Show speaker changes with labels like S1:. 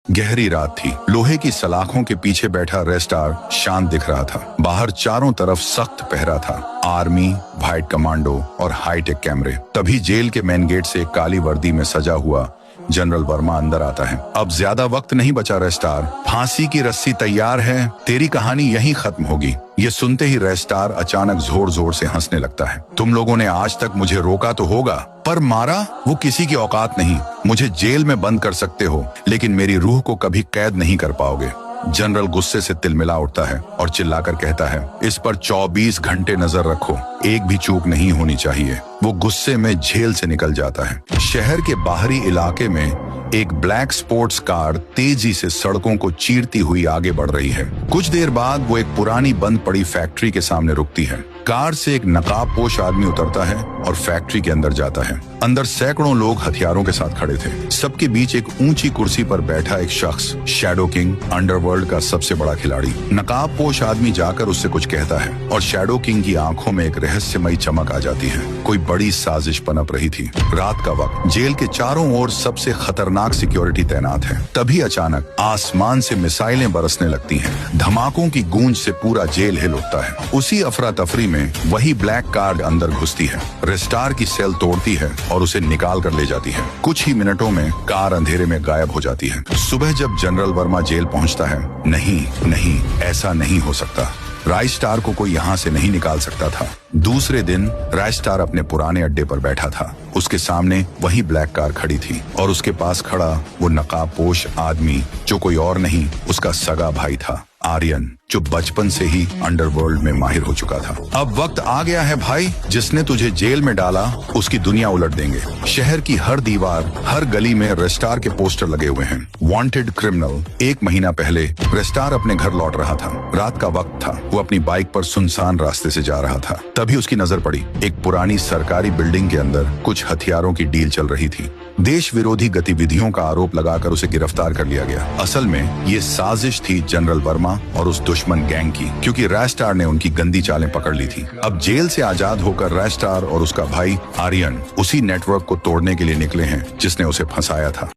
S1: गहरी रात थी। लोहे की सलाखों के पीछे बैठा रेस्टार शांत दिख रहा था। बाहर चारों तरफ सख्त पहरा था, आर्मी, व्हाइट कमांडो और हाईटेक कैमरे। तभी जेल के मेन गेट से काली वर्दी में सजा हुआ जनरल वर्मा अंदर आता है। अब ज्यादा वक्त नहीं बचा रेस्टार, फांसी की रस्सी तैयार है, तेरी कहानी यहीं खत्म होगी। ये सुनते ही रेस्टार अचानक जोर जोर से हंसने लगता है। तुम लोगों ने आज तक मुझे रोका तो होगा, पर मारा वो किसी की औकात नहीं। मुझे जेल में बंद कर सकते हो, लेकिन मेरी रूह को कभी कैद नहीं कर पाओगे। जनरल गुस्से से तिलमिला उठता है और चिल्लाकर कहता है, इस पर 24 घंटे नजर रखो, एक भी चूक नहीं होनी चाहिए। वो गुस्से में जेल से निकल जाता है। शहर के बाहरी इलाके में एक ब्लैक स्पोर्ट्स कार तेजी से सड़कों को चीरती हुई आगे बढ़ रही है। कुछ देर बाद वो एक पुरानी बंद पड़ी फैक्ट्री के सामने रुकती है। कार से एक नकाबपोश आदमी उतरता है और फैक्ट्री के अंदर जाता है। अंदर सैकड़ों लोग हथियारों के साथ खड़े थे। सबके बीच एक ऊंची कुर्सी पर बैठा एक शख्स, शैडो किंग, अंडरवर्ल्ड का सबसे बड़ा खिलाड़ी। नकाबपोश आदमी जाकर उससे कुछ कहता है और शैडो किंग की आंखों में एक रहस्यमयी चमक आ जाती है। कोई बड़ी साजिश पनप रही थी। रात का वक्त, जेल के चारों ओर सबसे खतरनाक सिक्योरिटी तैनात है। तभी अचानक आसमान से मिसाइलें बरसने लगती हैं। धमाकों की गूंज से पूरा जेल हिल उठता है। उसी अफरा तफरी में वही ब्लैक कार अंदर घुसती है, रेस्टार की सेल तोड़ती है और उसे निकाल कर ले जाती है। कुछ ही मिनटों में कार अंधेरे में गायब हो जाती है। सुबह जब जनरल वर्मा जेल पहुंचता है, नहीं, ऐसा नहीं हो सकता। राइस्टार को कोई यहाँ से नहीं निकाल सकता था। दूसरे दिन राइस्टार अपने पुराने अड्डे पर बैठा था। उसके सामने वही ब्लैक कार खड़ी थी और उसके पास खड़ा वो नकाबपोश आदमी, जो कोई और नहीं, उसका सगा भाई था, आर्यन, जो बचपन से ही अंडरवर्ल्ड में माहिर हो चुका था। अब वक्त आ गया है भाई, जिसने तुझे जेल में डाला उसकी दुनिया उलट देंगे। शहर की हर दीवार, हर गली में रेस्टार के पोस्टर लगे हुए हैं। Wanted criminal. 1 महीना पहले रेस्टार अपने घर लौट रहा था। रात का वक्त था। वो अपनी बाइक पर सुनसान रास्ते से जा रहा था। तभी उसकी नजर पड़ी एक पुरानी सरकारी बिल्डिंग के अंदर कुछ हथियारों की डील चल रही थी। देश विरोधी गतिविधियों का आरोप लगाकर उसे गिरफ्तार कर लिया गया। असल में ये साजिश थी जनरल वर्मा और उस दुश्मन गैंग की, क्योंकि रेस्टार ने उनकी गंदी चालें पकड़ ली थी। अब जेल से आजाद होकर रेस्टार और उसका भाई आर्यन उसी नेटवर्क को तोड़ने के लिए निकले हैं जिसने उसे फंसाया था।